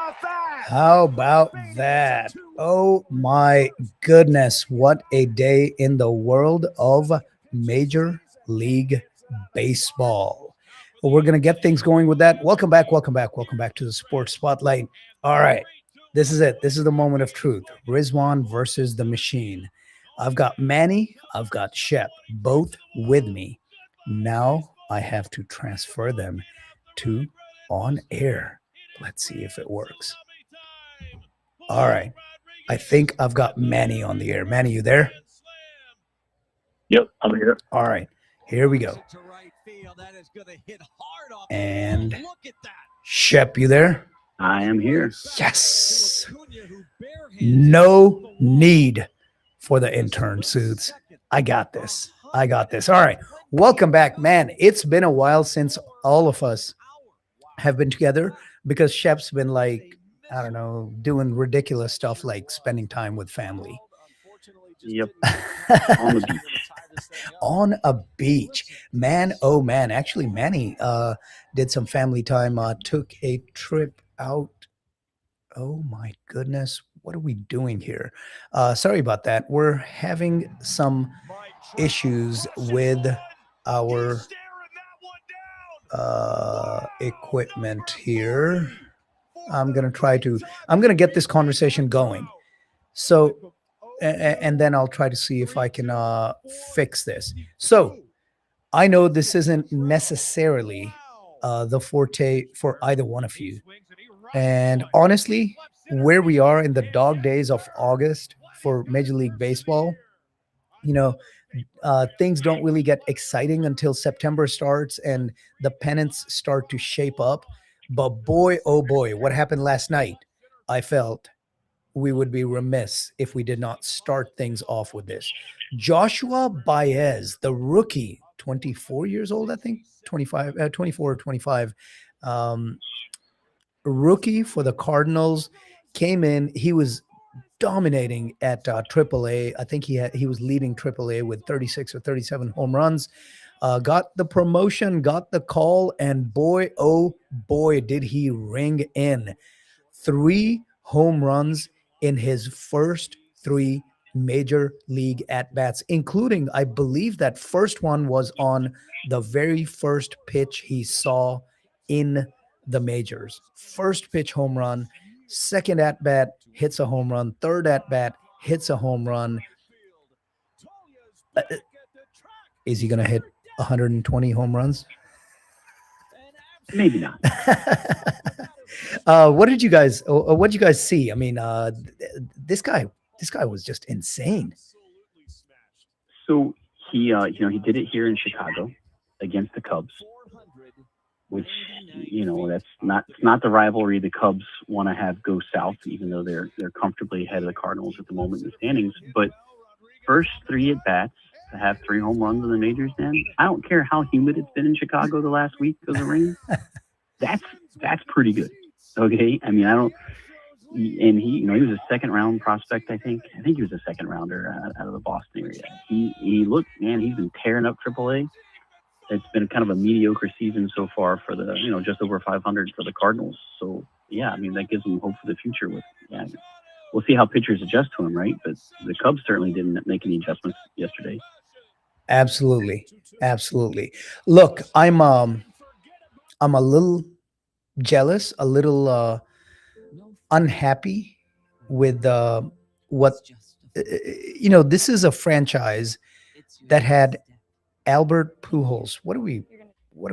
How about that? Oh my goodness. What a day in the world of Major League Baseball. Well, we're going to get things going with that. Welcome back. Welcome back. Welcome back to the Sports Spotlight. All right. This is it. This is the moment of truth. Rizwan versus the machine. I've got Manny. I've got Shep, both with me. Now I have to transfer them to on air. Let's see if it works. All right. I think I've got Manny on the air. Manny, you there? Yep, I'm here. All right. Here we go. And Shep, you there? I am here. Yes. No need for the intern suits. I got this. I got this. All right. Welcome back, man. It's been a while since all of us have been together because Shep's been like, I don't know, doing ridiculous stuff like spending time with family. Yep, on the beach. On a beach, man. Oh man, actually Manny did some family time, took a trip out. Oh my goodness, what are we doing here? Sorry about that. We're having some issues with our equipment here. I'm gonna get this conversation going. So, and then I'll try to see if I can fix this. So, I know this isn't necessarily the forte for either one of you. And honestly, where we are in the dog days of August for Major League Baseball, you know, things don't really get exciting until September starts and the pennants start to shape up. But boy, oh boy, what happened last night? I felt we would be remiss if we did not start things off with this. Joshua Baez, the rookie, 24 years old, I think, 25, 24 or 25, um, rookie for the Cardinals, came in. He was dominating at AAA. I think he was leading AAA with 36 or 37 home runs. Got the promotion, got the call, and boy, oh boy, did he ring in 3 home runs in his first 3 major league at bats, including, I believe, that first one was on the very first pitch he saw in the majors. First pitch home run, second at bat hits a home run, third at bat hits a home run. Uh, Is he going to hit 120 home runs? Maybe not. What did you guys see? I mean, this guy was just insane. So he did it here in Chicago against the Cubs, which that's not the rivalry the Cubs want to have go south, even though they're comfortably ahead of the Cardinals at the moment in the standings. But first 3 at bats to have 3 home runs in the majors, man. I don't care how humid it's been in Chicago the last week because of rain. That's pretty good. Okay, I mean I don't. And he was a second round prospect. I think he was a second rounder out of the Boston area. He looked, man. He's been tearing up AAA. It's been kind of a mediocre season so far for the just over 500 for the Cardinals. So yeah, I mean that gives them hope for the future. We'll see how pitchers adjust to him, right? But the Cubs certainly didn't make any adjustments yesterday. Absolutely, absolutely. Look, I'm a little jealous, a little unhappy with what This is a franchise that had Albert Pujols. What are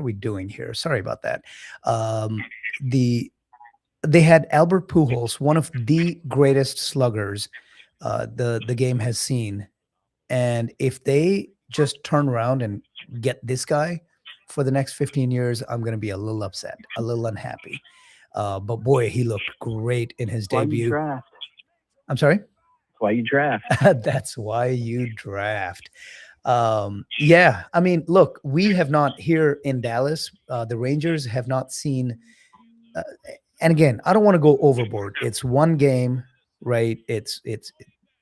we doing here? Sorry about that. Um, the they had Albert Pujols, one of the greatest sluggers the game has seen, and if they just turn around and get this guy for the next 15 years, I'm going to be a little upset, a little unhappy. But boy, he looked great in his That's why you debut. draft. I'm sorry. That's why you draft. That's why you draft. Yeah, I mean, look, we have not here in Dallas. The Rangers have not seen. Uh, and again, I don't want to go overboard. It's one game, right?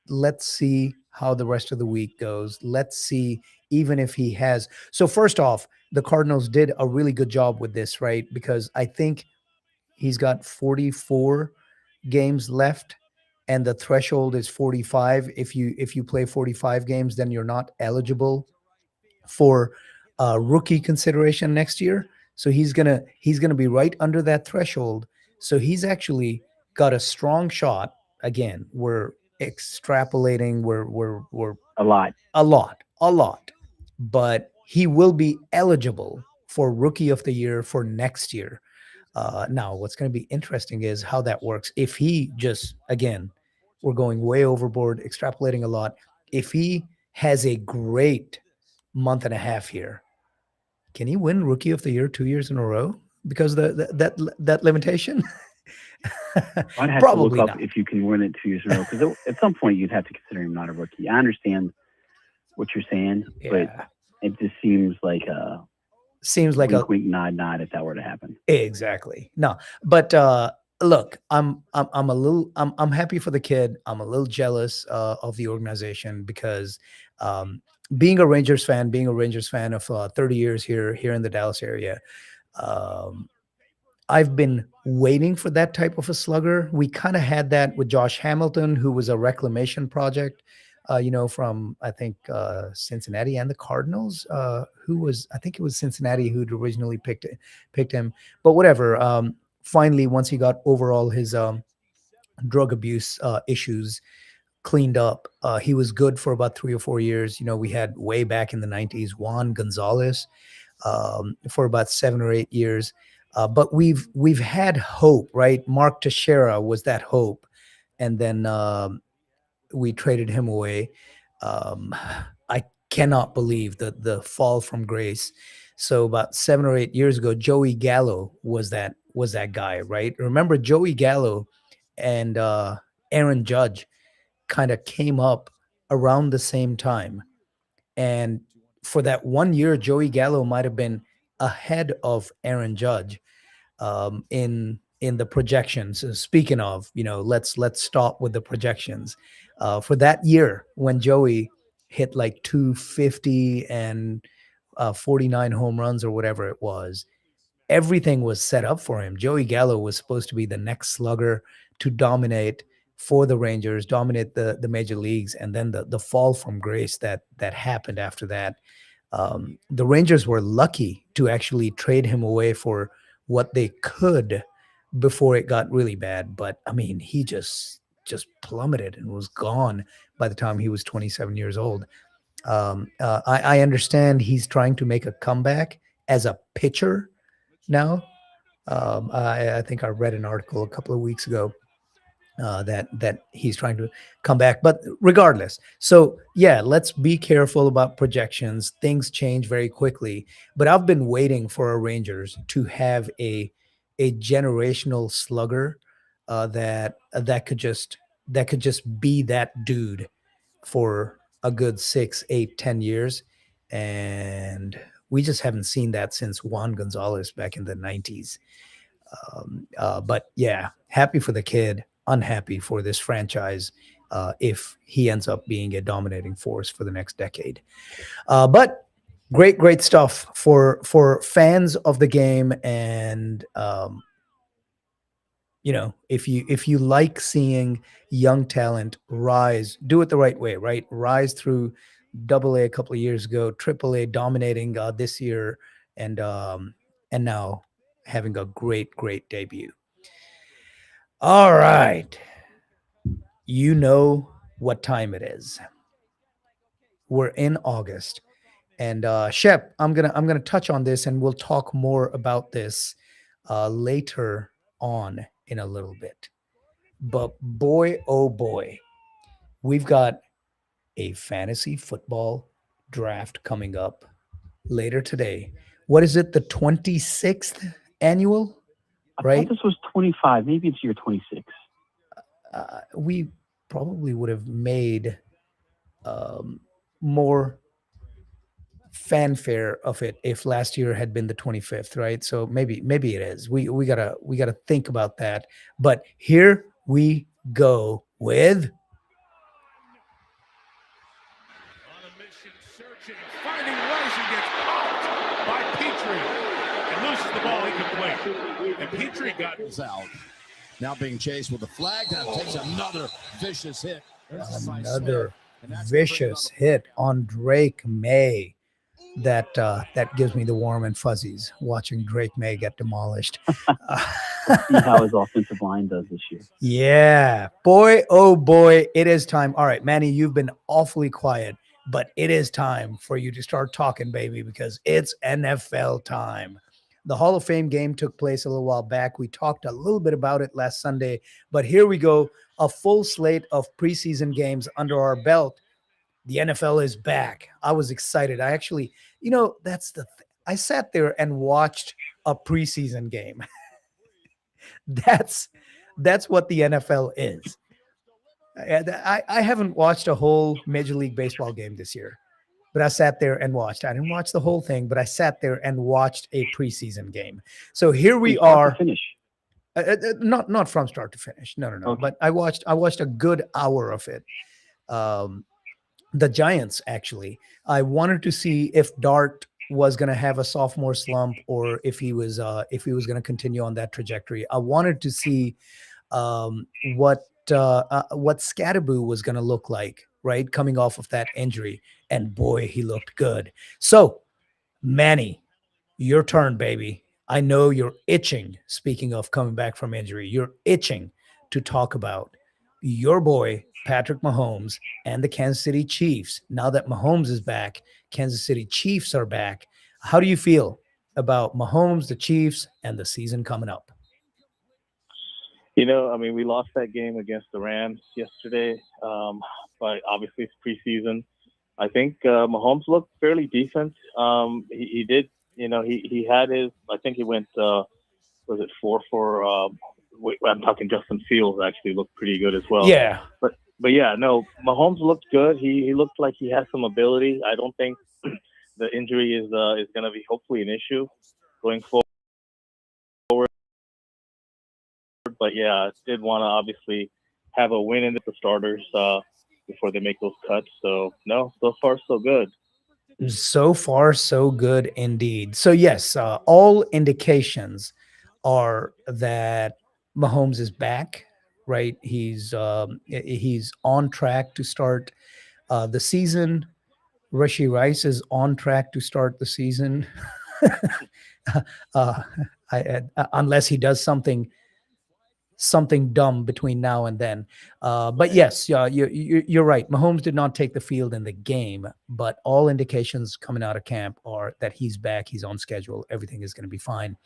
Let's see how the rest of the week goes. Let's see, even if he has. So first off, the Cardinals did a really good job with this, right? Because I think he's got 44. games left and the threshold is 45. If you play 45 games, then you're not eligible for rookie consideration next year. So he's gonna be right under that threshold. So he's actually got a strong shot. Again, we're extrapolating. We're A lot. a lot, but he will be eligible for rookie of the year for next year. Now, what's going to be interesting is how that works. If he just, again, we're going way overboard, extrapolating a lot. If he has a great month and a half here, can he win rookie of the year 2 years in a row? Because that limitation? I'd have to Probably look up not. if you can win it 2 years in a row, because at some point you'd have to consider him not a rookie. I understand what you're saying, but Yeah. it just seems like a Seems like a wink, wink, nod, nod if that were to happen. exactly. No, but look, I'm happy for the kid. I'm a little jealous of the organization because being a Rangers fan of 30 years here in the Dallas area, um, I've been waiting for that type of a slugger. We kind of had that with Josh Hamilton, who was a reclamation project, from I think Cincinnati and the Cardinals. Who was I think it was Cincinnati who'd originally picked him, but whatever. Finally, once he got over all his drug abuse issues cleaned up, he was good for about 3 or 4 years. We had way back in the '90s Juan Gonzalez for about 7 or 8 years. But we've had hope, right? Mark Teixeira was that hope, and then we traded him away. I cannot believe the fall from grace. So about 7 or 8 years ago, Joey Gallo was that guy, right? Remember Joey Gallo and Aaron Judge kind of came up around the same time, and for that 1 year, Joey Gallo might have been ahead of Aaron Judge in the projections. Speaking of, let's stop with the projections. For that year, when Joey hit like 250 and 49 home runs or whatever it was, everything was set up for him. Joey Gallo was supposed to be the next slugger to dominate for the Rangers, dominate the major leagues, and then the fall from grace that happened after that. The Rangers were lucky to actually trade him away for what they could before it got really bad. But I mean, he just plummeted and was gone by the time he was 27 years old. I understand he's trying to make a comeback as a pitcher now. I think I read an article a couple of weeks ago that he's trying to come back. But regardless, so yeah, let's be careful about projections. Things change very quickly. But I've been waiting for our Rangers to have a generational slugger that could just be that dude for a good 6, 8, 10 years. And we just haven't seen that since Juan Gonzalez back in the 90s. But yeah, happy for the kid, unhappy for this franchise if he ends up being a dominating force for the next decade. But great stuff for fans of the game. And if you like seeing young talent rise, do it the right way, right? Rise through AA a couple of years ago, AAA dominating this year, and now having a great debut. All right, you know what time it is. We're in August, and Shep, I'm gonna touch on this, and we'll talk more about this later on in a little bit. But boy, oh boy, we've got a fantasy football draft coming up later today. What is it? The 26th annual, I right? thought this was 25. Maybe it's year 26. We probably would have made more fanfare of it if last year had been the 25th, right? So maybe it is. We gotta think about that. But here we go with On a mission, searching, finding Rice, and gets popped by Petrie and loses the ball incomplete. And Petrie got out. Now being chased with a flag. That takes another vicious hit. Another vicious hit on Drake May. That gives me the warm and fuzzies watching Drake May get demolished. See how his offensive line does this year. Yeah, boy, oh boy, it is time. All right, Manny, you've been awfully quiet, but it is time for you to start talking, baby, because it's NFL time. The Hall of Fame game took place a little while back. We talked a little bit about it last Sunday, but here we go. A full slate of preseason games under our belt. The NFL is back. I was excited. I actually, I sat there and watched a preseason game. That's what the NFL is. I haven't watched a whole Major League Baseball game this year, but I sat there and watched. I didn't watch the whole thing, but I sat there and watched a preseason game. So here we are. Finish. Not from start to finish. No. Okay. But I watched a good hour of it. The Giants, actually. I wanted to see if Dart was going to have a sophomore slump or if he was going to continue on that trajectory. I wanted to see what Scatterboo was going to look like, right, coming off of that injury. And boy, he looked good. So, Manny, your turn, baby. I know you're itching. Speaking of coming back from injury, you're itching to talk about your boy Patrick Mahomes and the Kansas City Chiefs. Now that Mahomes is back, Kansas City Chiefs are back. How do you feel about Mahomes, the Chiefs, and the season coming up? We lost that game against the Rams yesterday, but obviously it's preseason. I think Mahomes looked fairly decent. He did, he had his, I think he went, was it 4 for, I'm talking Justin Fields actually looked pretty good as well. Yeah. But yeah, no, Mahomes looked good. He looked like he had some ability. I don't think the injury is going to be hopefully an issue going forward. But yeah, I did want to obviously have a win in the starters before they make those cuts. So no, so far so good. So far so good indeed. So yes, all indications are that Mahomes is back. Right, he's on track to start the season. Rashee Rice is on track to start the season, unless he does something dumb between now and then. But yes, you're right. Mahomes did not take the field in the game, but all indications coming out of camp are that he's back. He's on schedule. Everything is going to be fine.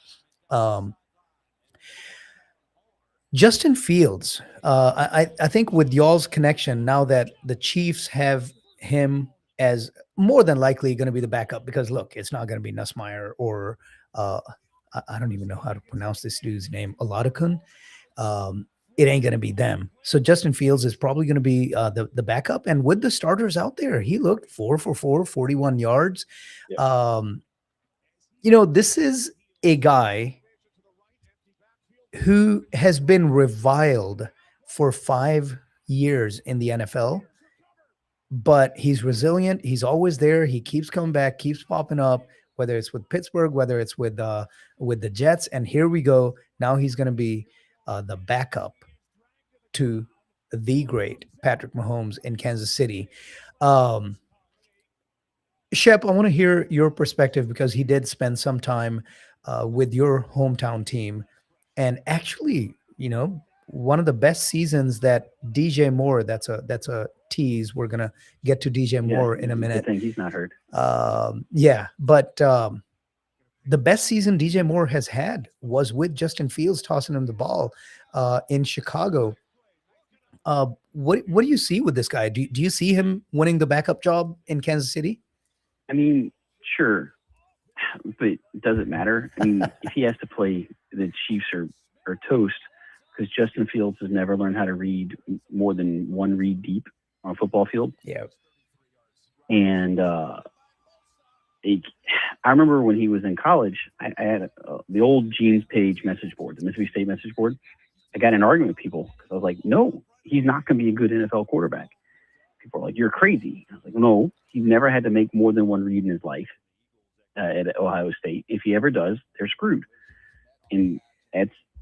Justin Fields, I think with y'all's connection, now that the Chiefs have him as more than likely going to be the backup, because look, it's not going to be Nussmeier or I don't even know how to pronounce this dude's name, Oladokun. It ain't going to be them. So Justin Fields is probably going to be the backup. And with the starters out there, he looked 4 for 4, 41 yards. Yeah. This is a guy who has been reviled for 5 years in the NFL, but he's resilient. He's always there. He keeps coming back, keeps popping up, whether it's with Pittsburgh, whether it's with the Jets. And here we go. Now he's going to be the backup to the great Patrick Mahomes in Kansas City. Shep, I want to hear your perspective because he did spend some time with your hometown team. And actually, one of the best seasons that DJ Moore, that's a tease. We're going to get to DJ Moore in a minute. I think he's not hurt. But the best season DJ Moore has had was with Justin Fields tossing him the ball in Chicago. What do you see with this guy? Do you see him winning the backup job in Kansas City? I mean, sure, but does it matter? I mean, if he has to play, the Chiefs are toast because Justin Fields has never learned how to read more than one read deep on a football field. Yeah. And I remember when he was in college, I had the old Gene's Page message board, the Mississippi State message board. I got in an argument with people because I was like, no, he's not going to be a good NFL quarterback. People are like, you're crazy. I was like, no, he's never had to make more than one read in his life at Ohio State. If he ever does, they're screwed. And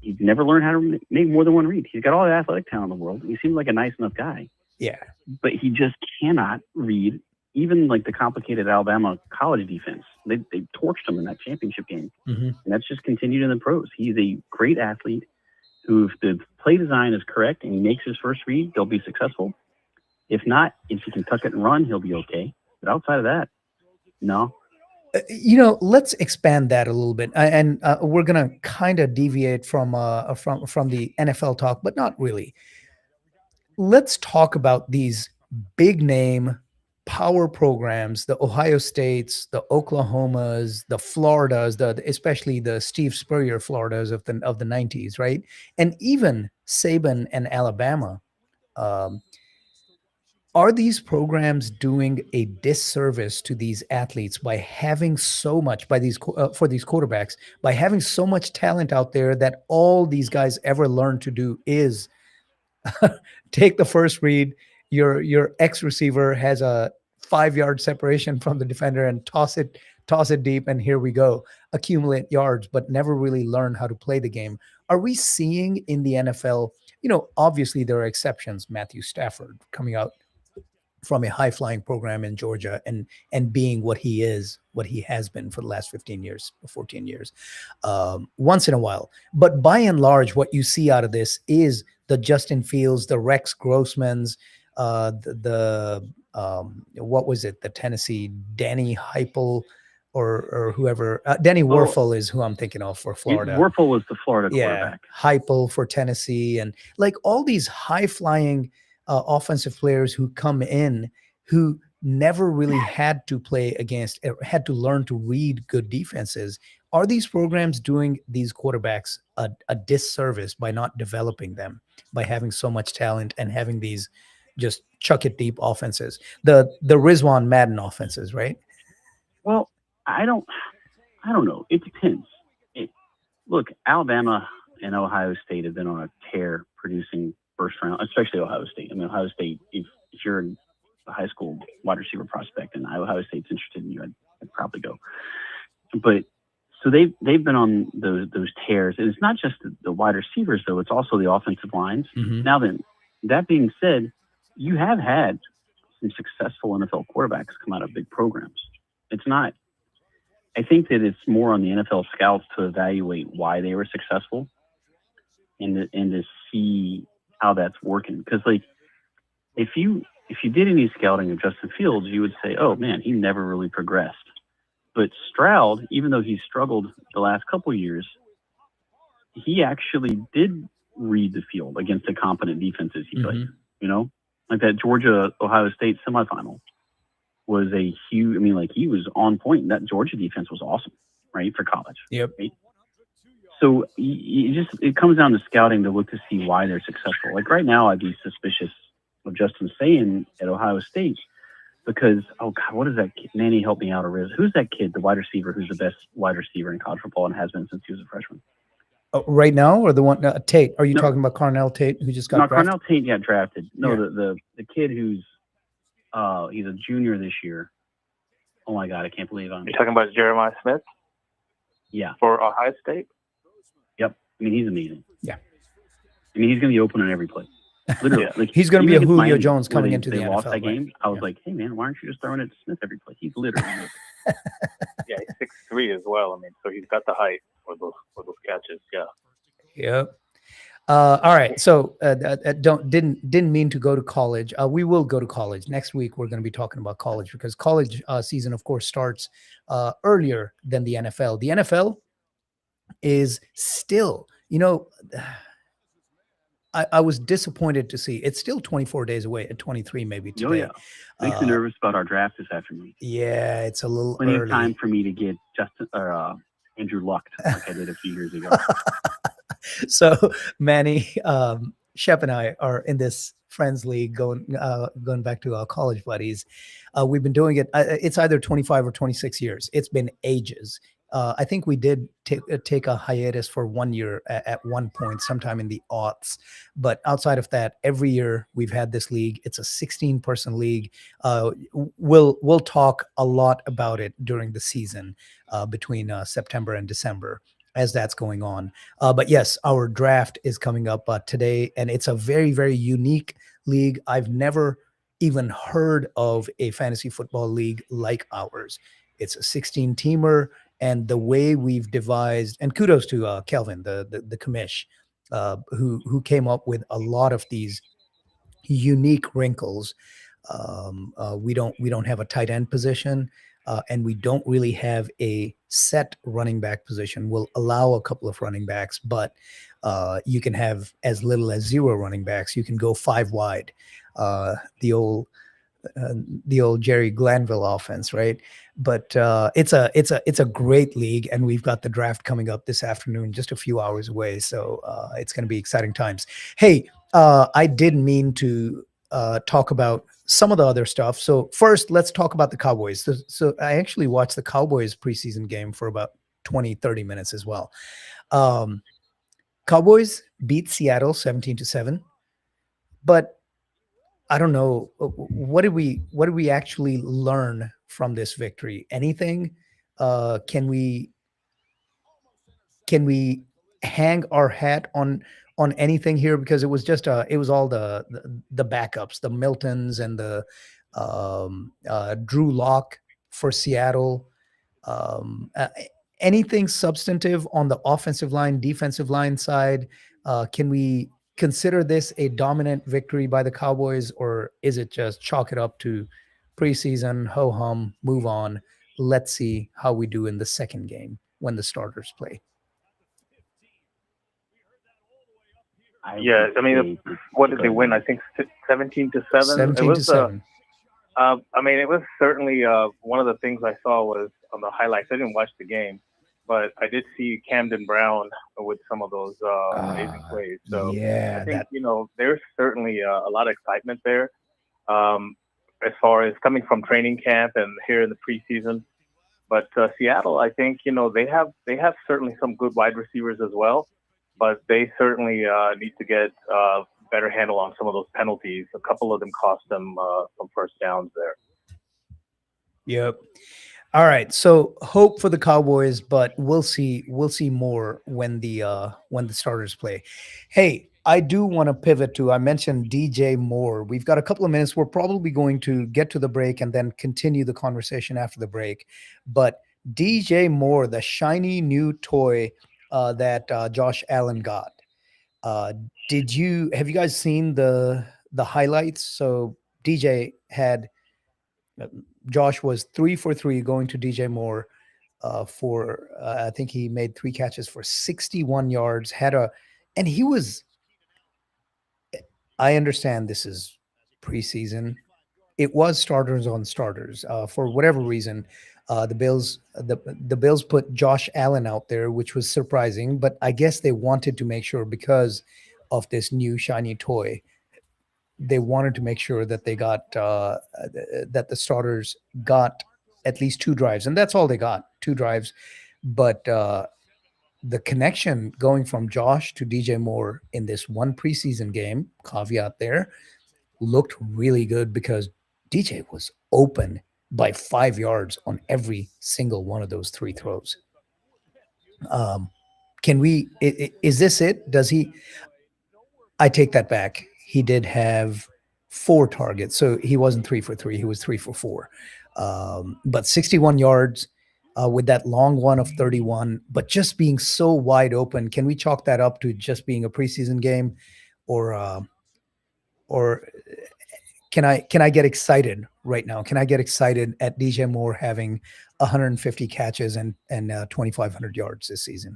he's never learned how to make more than one read. He's got all the athletic talent in the world. He seems like a nice enough guy, Yeah. but he just cannot read even like the complicated Alabama college defense. They torched him in that championship game, Mm-hmm. and that's just continued in the pros. He's a great athlete who, if the play design is correct and he makes his first read, they'll be successful. If not, if he can tuck it and run, he'll be okay. But outside of that, no. Let's expand that a little bit, and we're gonna kind of deviate from the NFL talk, but not really. Let's talk about these big name power programs, the Ohio States, the Oklahomas, the Floridas, especially the Steve Spurrier Floridas of the 90s, right? And even Saban and Alabama. Are these programs doing a disservice to these athletes by having so much for these quarterbacks, by having so much talent out there that all these guys ever learn to do is take the first read? Your ex receiver has a 5-yard separation from the defender and toss it deep, and here we go. Accumulate yards, but never really learn how to play the game. Are we seeing in the NFL? Obviously there are exceptions. Matthew Stafford coming out from a high-flying program in Georgia and being what he has been for the last 15 years, 14 years, once in a while. But by and large, what you see out of this is the Justin Fields, the Rex Grossmans, what was it? The Tennessee Danny Heupel or whoever. Danny Werfel is who I'm thinking of for Florida. Werfel was the Florida quarterback. Heupel for Tennessee, and like all these high-flying offensive players who come in who never really had to play against, had to learn to read good defenses. Are these programs doing these quarterbacks a disservice by not developing them, by having so much talent and having these just chuck it deep offenses, the Rizwan Madden offenses, right? Well, I don't know. It depends. Look, Alabama and Ohio State have been on a tear producing first round, especially Ohio State. I mean, Ohio State, if you're a high school wide receiver prospect and Ohio State's interested in you, I'd probably go. But so they've been on those tears. And it's not just the wide receivers, though. It's also the offensive lines. Mm-hmm. Now then, that being said, you have had some successful NFL quarterbacks come out of big programs. It's not – I think that it's more on the NFL scouts to evaluate why they were successful and to see – how that's working. Because like if you did any scouting of Justin Fields, you would say, oh man, he never really progressed. But Stroud, even though he struggled the last couple of years, he actually did read the field against the competent defenses he played. Like that Georgia Ohio State semifinal was a huge, he was on point. That Georgia defense was awesome, right, for college. Yep. Right? So it comes down to scouting to look to see why they're successful. Like right now, I'd be suspicious of Justin Saying at Ohio State because, oh God, what is that kid? Nanny, help me out. Who's that kid, the wide receiver, who's the best wide receiver in college football and has been since he was a freshman? Oh, right now, or the one Tate? Are you talking about Carnell Tate, who just got drafted? Carnell Tate got drafted. No, the kid who's he's a junior this year. Oh my God, I can't believe I'm. You're talking about Jeremiah Smith? Yeah. For Ohio State? Yep. He's amazing. Yeah. He's going to be open on every play. Literally. Like, he's going to be a Julio Miami, Jones coming into the they NFL. Lost that game. Right? I was like, hey man, why aren't you just throwing it to Smith every play? He's literally. Yeah, he's 6'3" as well. So he's got the height for those catches. Yeah. Yep. All right. So didn't mean to go to college. We will go to college next week. We're going to be talking about college because college season, of course, starts earlier than the NFL. The NFL is still, I was disappointed to see it's still 24 days away at 23, maybe today. Oh yeah. Makes me nervous about our draft this afternoon. Yeah, it's a little plenty early. of time for me to get Justin or Andrew Luck like I did a few years ago. So Manny, Shep and I are in this friends league going back to our college buddies. We've been doing it. It's either 25 or 26 years. It's been ages. I think we did take a hiatus for 1 year at one point, sometime in the aughts. But outside of that, every year we've had this league. It's a 16-person league. We'll talk a lot about it during the season between September and December. as that's going on. But yes, our draft is coming up today, and it's a very, very unique league. I've never even heard of a fantasy football league like ours. It's a 16-teamer, and the way we've devised, and kudos to Kelvin, the commish, who came up with a lot of these unique wrinkles. We don't have a tight end position, and we don't really have a set running back position. We'll allow a couple of running backs, but you can have as little as 0 running backs. You can go 5 wide. The old Jerry Glanville offense, right? But it's a great league, and we've got the draft coming up this afternoon, just a few hours away. So it's going to be exciting times. Hey, I did mean to talk about some of the other stuff. So first, let's talk about the Cowboys. So I actually watched the Cowboys preseason game for about 20-30 minutes as well. Cowboys beat Seattle 17-7, but I don't know, what did we actually learn from this victory? Anything? Can we hang our hat on anything here? Because it was just it was all the backups, the Miltons and the Drew Lock for Seattle. Anything substantive on the offensive line, defensive line side? Can we consider this a dominant victory by the Cowboys, or is it just chalk it up to preseason, ho hum, move on? Let's see how we do in the second game when the starters play. Yeah, I mean, what did they win? I think 17-7. 17-7. I mean, it was certainly one of the things I saw was on the highlights. I didn't watch the game, but I did see Camden Brown with some of those amazing plays. So yeah, I think, there's certainly a lot of excitement there as far as coming from training camp and here in the preseason. But Seattle, I think, they have certainly some good wide receivers as well, but they certainly need to get better handle on some of those penalties. A couple of them cost them some first downs there. Yep. All right. So hope for the Cowboys, but we'll see more when the starters play. Hey, I do want to pivot to, I mentioned DJ Moore. We've got a couple of minutes. We're probably going to get to the break and then continue the conversation after the break. But DJ Moore, the shiny new toy that Josh Allen got. Have you guys seen the highlights? So Josh was 3 for 3 going to DJ Moore for I think he made 3 catches for 61 yards. And he was. I understand this is preseason. It was starters on starters for whatever reason. The Bills put Josh Allen out there, which was surprising, but I guess they wanted to make sure, because of this new shiny toy, they wanted to make sure that they got that the starters got at least 2 drives, and that's all they got, 2 drives. But the connection going from Josh to DJ Moore in this one preseason game, caveat there, looked really good because DJ was open by 5 yards on every single one of those 3 throws. Is this it? Does he? I take that back. He did have 4 targets, so he wasn't 3 for 3. He was 3 for 4. But 61 yards with that long one of 31, but just being so wide open. Can we chalk that up to just being a preseason game, or can I get excited right now? Can I get excited at DJ Moore having 150 catches and 2,500 yards this season?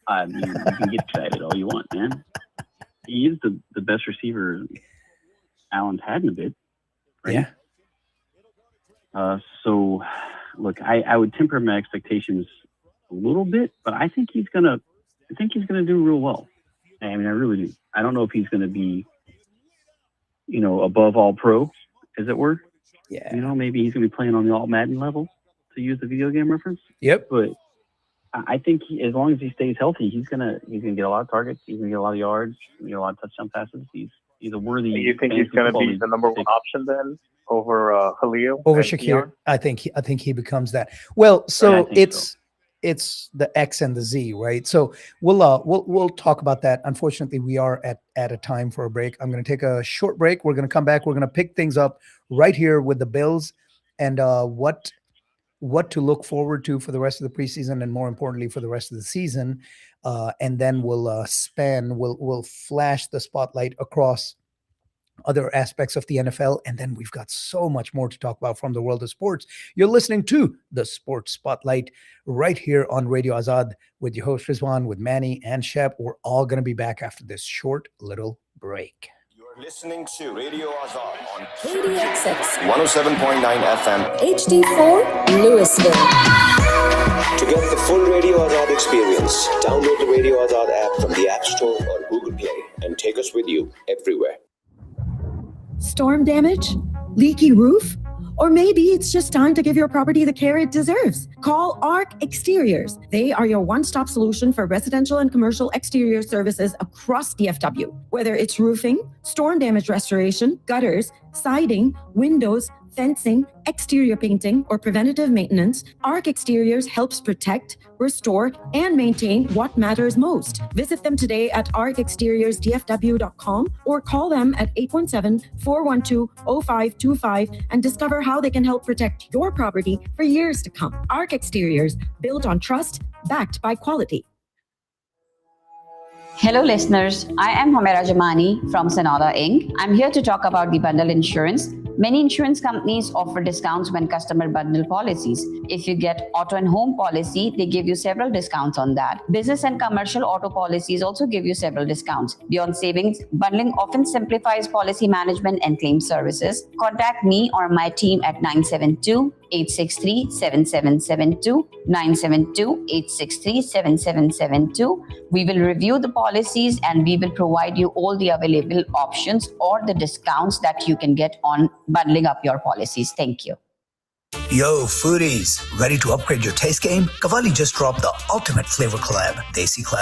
I mean, you can get excited all you want, man. He is the best receiver Allen's had in a bit, right? Yeah. So, look, I would temper my expectations a little bit, but I think he's gonna do real well. I mean, I really do. I don't know if he's gonna be, above all pro, as it were. Yeah. Maybe he's gonna be playing on the All Madden level, to use the video game reference. Yep. But I think as long as he stays healthy, he's gonna get a lot of targets. He's gonna get a lot of yards. Get a lot of touchdown passes. He's a worthy. You think he's gonna be the number 1 option then over Khalil? Over Shakir? I think he becomes that. Well, so it's it's the X and the Z, right? So we'll talk about that. Unfortunately, we are at a time for a break. I'm going to take a short break. We're going to come back. We're going to pick things up right here with the Bills and what to look forward to for the rest of the preseason, and more importantly for the rest of the season. And then we'll flash the spotlight across other aspects of the NFL. And then we've got so much more to talk about from the world of sports. You're listening to the Sports Spotlight right here on Radio Azad with your host Rizwan, with Manny and Shep. We're all going to be back after this short little break. You're listening to Radio Azad on KDXX 107.9 FM. HD4 Louisville. To get the full Radio Azad experience, download the Radio Azad app from the App Store or Google Play and take us with you everywhere. Storm damage? Leaky roof? Or maybe it's just time to give your property the care it deserves. Call ARC Exteriors. They are your one-stop solution for residential and commercial exterior services across DFW. Whether it's roofing, storm damage restoration, gutters, siding, windows, fencing, exterior painting, or preventative maintenance, ARC Exteriors helps protect, restore, and maintain what matters most. Visit them today at arcexteriorsdfw.com or call them at 817-412-0525 and discover how they can help protect your property for years to come. ARC Exteriors, built on trust, backed by quality. Hello listeners, I am Humaira Jamani from Sonata Inc. I'm here to talk about the bundle insurance. Many insurance companies offer discounts when customer bundle policies. If you get auto and home policy, they give you several discounts on that. Business and commercial auto policies also give you several discounts. Beyond savings, bundling often simplifies policy management and claim services. Contact me or my team at 972-863-7772, 972-863-7772. We will review the policies and we will provide you all the available options or the discounts that you can get on bundling up your policies. Thank you. Yo, foodies, ready to upgrade your taste game? Cavalli just dropped the ultimate flavor collab, Desi Collab